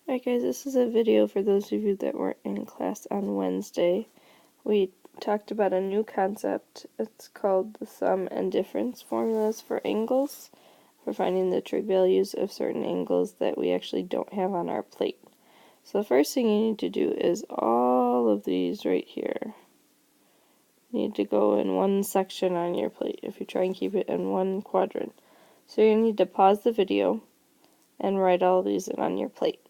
Alright guys, this is a video for those of you that weren't in class on Wednesday. We talked about a new concept. It's called the sum and difference formulas for angles, for finding the trig values of certain angles that we actually don't have on our plate. So the first thing you need to do is all of these right here need to go in one section on your plate if you try and keep it in one quadrant. So you need to pause the video and write all of these in on your plate.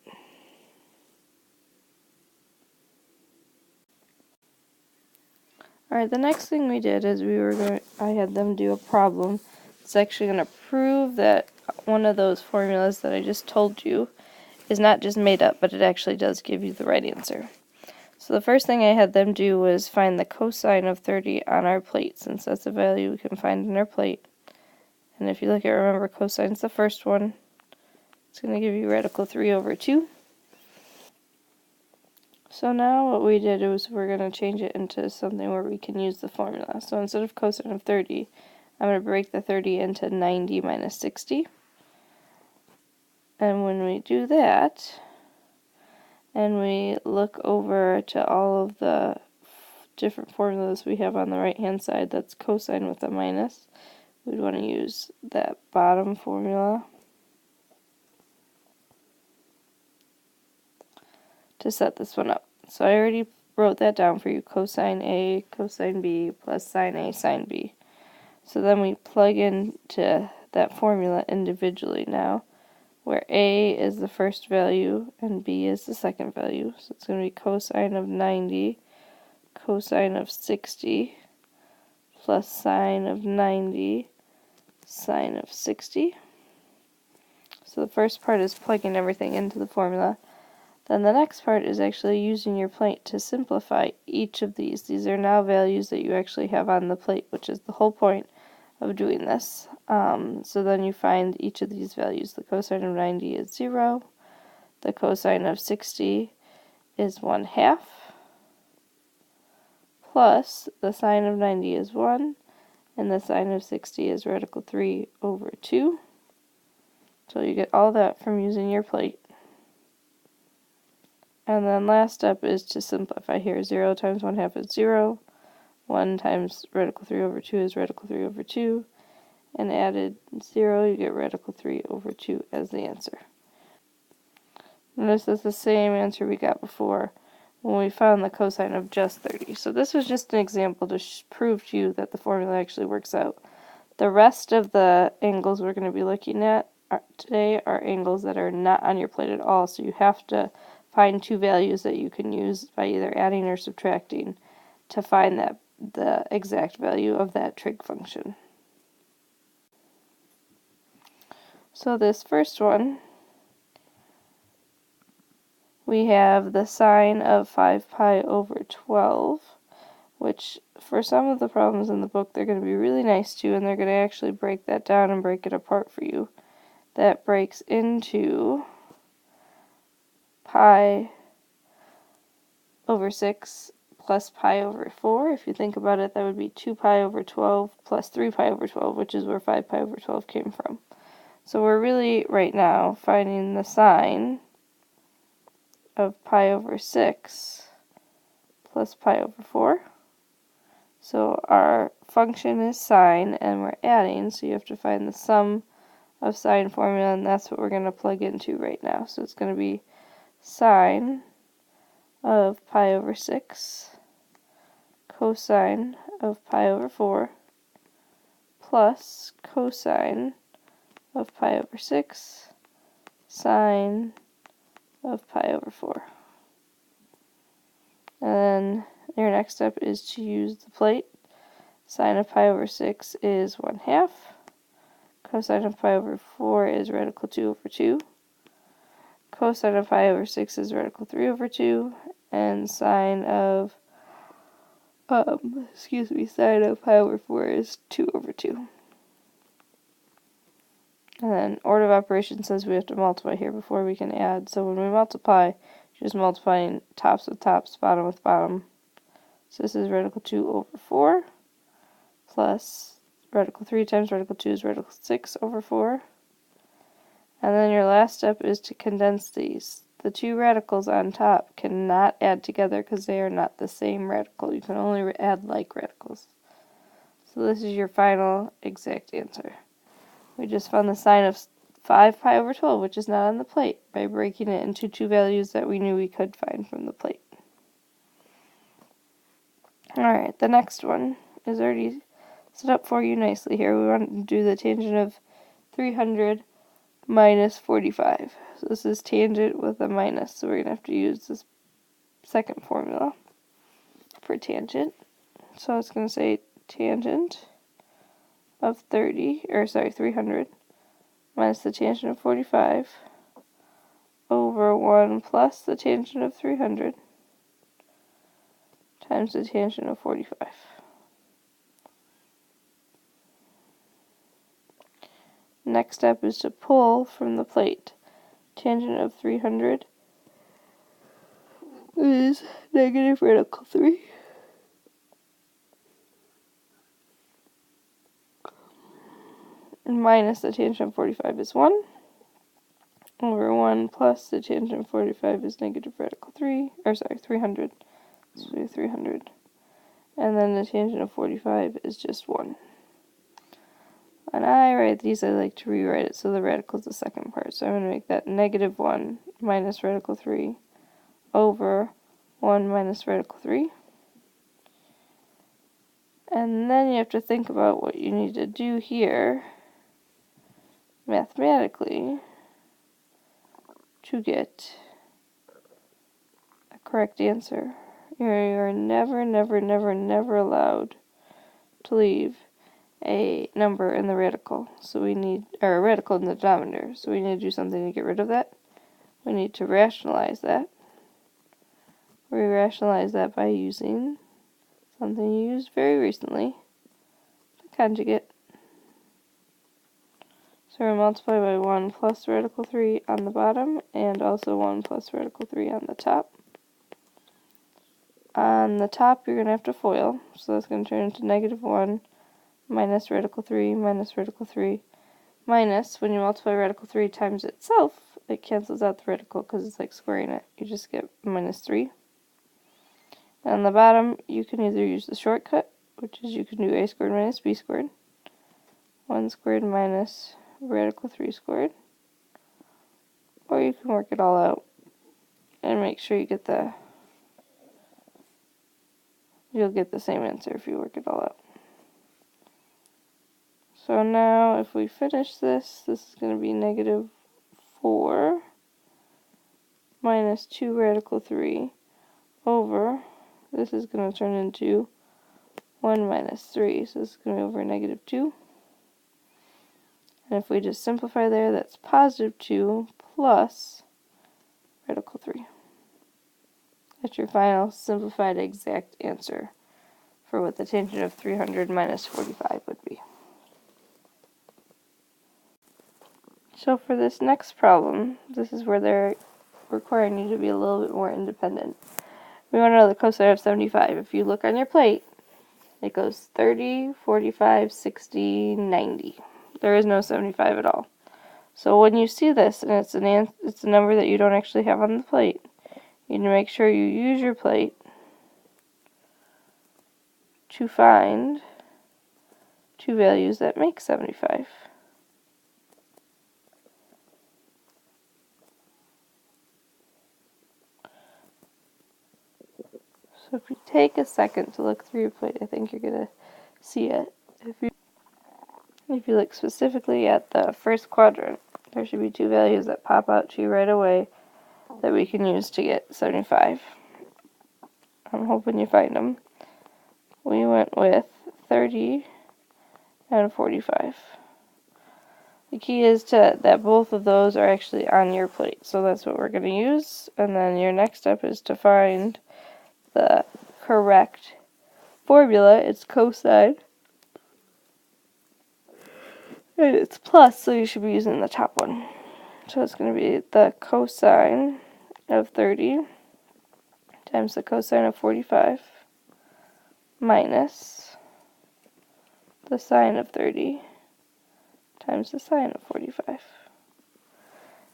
Alright, the next thing we did is I had them do a problem. It's actually going to prove that one of those formulas that I just told you is not just made up, but it actually does give you the right answer. So the first thing I had them do was find the cosine of 30 on our plate, since that's a value we can find in our plate. And if you look at, remember, cosine's the first one. It's going to give you radical 3 over 2. So now what we did was we're going to change it into something where we can use the formula. So instead of cosine of 30, I'm going to break the 30 into 90 minus 60. And when we do that, and we look over to all of the different formulas we have on the right-hand side, that's cosine with a minus, we'd want to use that bottom formula to set this one up. So I already wrote that down for you, cosine A, cosine B, plus sine A, sine B. So then we plug into that formula individually now, where A is the first value and B is the second value. So it's going to be cosine of 90, cosine of 60, plus sine of 90, sine of 60. So the first part is plugging everything into the formula. Then the next part is actually using your plate to simplify each of these. These are now values that you actually have on the plate, which is the whole point of doing this. So then you find each of these values. The cosine of 90 is 0. The cosine of 60 is 1/2. Plus the sine of 90 is 1. And the sine of 60 is radical 3 over 2. So you get all that from using your plate. And then last step is to simplify here. 0 times 1/2 is 0. 1 times radical 3 over 2 is radical 3 over 2. And added 0, you get radical 3 over 2 as the answer. Notice that's the same answer we got before when we found the cosine of just 30. So this was just an example to prove to you that the formula actually works out. The rest of the angles we're going to be looking at today are angles that are not on your plate at all, so you have to find two values that you can use by either adding or subtracting to find the exact value of that trig function. So this first one, we have the sine of 5 pi over 12, which for some of the problems in the book they're going to be really nice to, and they're going to actually break that down and break it apart for you. That breaks into pi over 6 plus pi over 4. If you think about it, that would be 2 pi over 12 plus 3 pi over 12, which is where 5 pi over 12 came from. So we're really, right now, finding the sine of pi over 6 plus pi over 4. So our function is sine, and we're adding, so you have to find the sum of sine formula, and that's what we're going to plug into right now. So it's going to be sine of pi over 6 cosine of pi over 4 plus cosine of pi over 6 sine of pi over 4. And then your next step is to use the plate. Sine of pi over 6 is 1/2. Cosine of pi over 4 is radical 2 over 2. Cosine of pi over 6 is radical 3 over 2. And sine of sine of pi over 4 is 2 over 2. And then order of operations says we have to multiply here before we can add. So when we multiply, you're just multiplying tops with tops, bottom with bottom. So this is radical 2 over 4 plus radical 3 times radical 2 is radical 6 over 4. And then your last step is to condense these. the two radicals on top cannot add together because they are not the same radical. You can only add like radicals. So this is your final exact answer. We just found the sine of 5 pi over 12, which is not on the plate, by breaking it into two values that we knew we could find from the plate. Alright, the next one is already set up for you nicely here. We want to do the tangent of 300 minus 45. So this is tangent with a minus, so we're going to have to use this second formula for tangent. So it's going to say tangent of 300 minus the tangent of 45 over 1 plus the tangent of 300 times the tangent of 45. Next step is to pull from the plate. Tangent of 300 is negative radical 3. And minus the tangent of 45 is 1. Over 1 plus the tangent of 45 is negative radical 300. So 300. And then the tangent of 45 is just 1. When I write these, I like to rewrite it so the radical is the second part. So I'm going to make that negative 1 minus radical 3 over 1 minus radical 3. And then you have to think about what you need to do here mathematically to get a correct answer. You're never, never, never, never allowed to leave a number in the radical. So we need, or a radical in the denominator. So we need to do something to get rid of that. We need to rationalize that. We rationalize that by using something you used very recently, the conjugate. So we multiply by 1 plus radical 3 on the bottom, and also 1 plus radical 3 on the top. On the top, you're going to have to FOIL, so that's going to turn into negative 1 minus radical 3 minus radical 3 minus, when you multiply radical 3 times itself, it cancels out the radical because it's like squaring it. You just get minus 3. And on the bottom, you can either use the shortcut, which is you can do a squared minus b squared, 1 squared minus radical 3 squared, or you can work it all out and make sure you'll get the same answer if you work it all out. So now if we finish this is going to be negative 4 minus 2 radical 3 over, this is going to turn into 1 minus 3, so this is going to be over negative 2. And if we just simplify there, that's positive 2 plus radical 3. That's your final simplified exact answer for what the tangent of 300 minus 45 would be. So for this next problem, this is where they're requiring you to be a little bit more independent. We want to know the cosine of 75. If you look on your plate, it goes 30, 45, 60, 90. There is no 75 at all. So when you see this and it's a number that you don't actually have on the plate, you need to make sure you use your plate to find two values that make 75. So if you take a second to look through your plate, I think you're going to see it. If you look specifically at the first quadrant, there should be two values that pop out to you right away that we can use to get 75. I'm hoping you find them. We went with 30 and 45. The key is that both of those are actually on your plate, so that's what we're going to use. And then your next step is to find the correct formula. It's cosine, and it's plus, so you should be using the top one. So it's going to be the cosine of 30 times the cosine of 45 minus the sine of 30 times the sine of 45.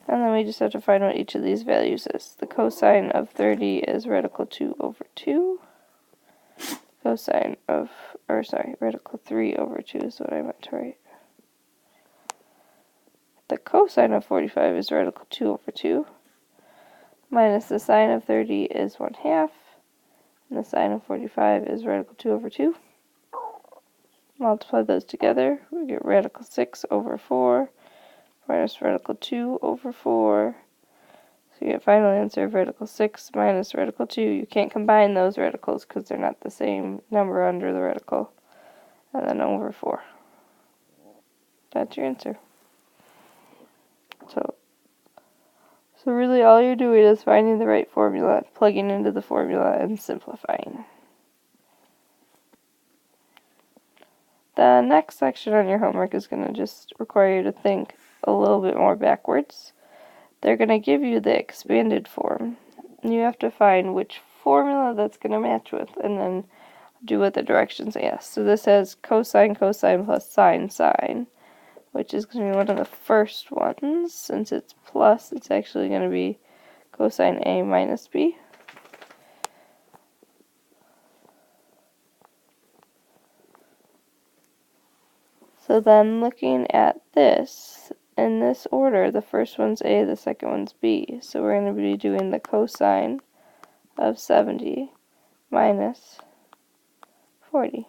And then we just have to find what each of these values is. The cosine of 30 is radical 2 over 2. Radical 3 over 2 is what I meant to write. The cosine of 45 is radical 2 over 2. Minus the sine of 30 is 1/2. And the sine of 45 is radical 2 over 2. Multiply those together. We get radical 6 over 4 minus radical 2 over 4. So you get final answer of radical 6 minus radical 2. You can't combine those radicals because they're not the same number under the radical. And then over 4. That's your answer. So really all you're doing is finding the right formula, plugging into the formula, and simplifying. The next section on your homework is going to just require you to think a little bit more backwards. They're going to give you the expanded form. You have to find which formula that's going to match with, and then do what the directions ask. So this has cosine, cosine plus sine, sine, which is going to be one of the first ones. Since it's plus, it's actually going to be cosine A minus B. So then looking at this, in this order, the first one's A, the second one's B. So we're going to be doing the cosine of 70 minus 40.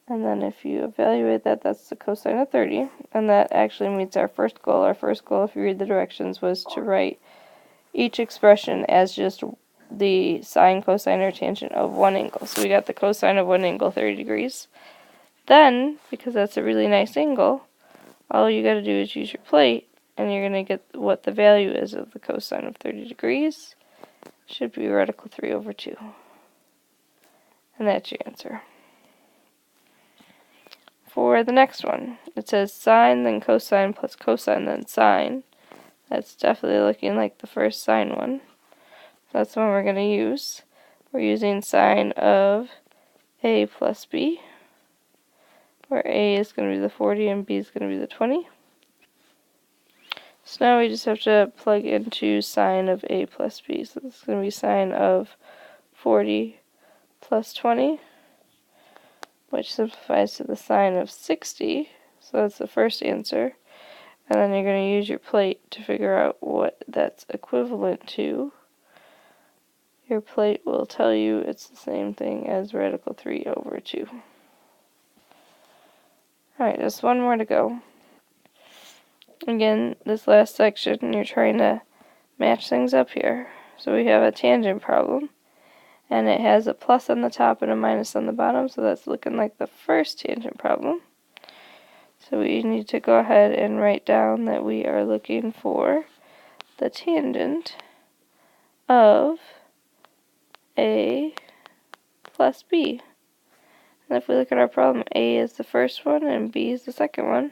And then if you evaluate that, that's the cosine of 30. And that actually meets our first goal. Our first goal, if you read the directions, was to write each expression as just the sine, cosine, or tangent of one angle. So we got the cosine of one angle, 30 degrees. Then, because that's a really nice angle, all you got to do is use your plate, and you're going to get what the value is of the cosine of 30 degrees. Should be radical 3 over 2. And that's your answer. For the next one, it says sine, then cosine, plus cosine, then sine. That's definitely looking like the first sine one. That's the one we're going to use. We're using sine of A plus B, where A is going to be the 40 and B is going to be the 20. So now we just have to plug into sine of A plus B. So this is going to be sine of 40 plus 20, which simplifies to the sine of 60. So that's the first answer. And then you're going to use your plate to figure out what that's equivalent to. Your plate will tell you it's the same thing as radical 3 over 2. Alright, just one more to go. Again, this last section, you're trying to match things up here. So we have a tangent problem, and it has a plus on the top and a minus on the bottom, so that's looking like the first tangent problem. So we need to go ahead and write down that we are looking for the tangent of A plus B. And if we look at our problem, A is the first one and B is the second one.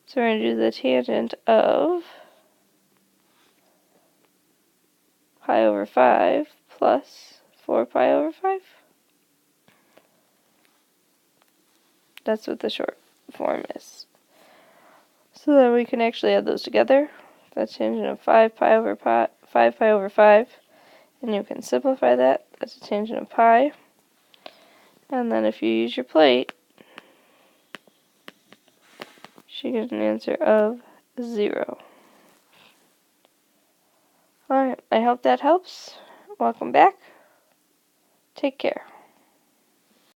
So we're going to do the tangent of pi over 5 plus 4 pi over 5. That's what the short form is. So then we can actually add those together. That's tangent of 5 pi over 5, and you can simplify that. That's a tangent of pi. And then if you use your plate, you get an answer of 0. Alright, I hope that helps. Welcome back. Take care.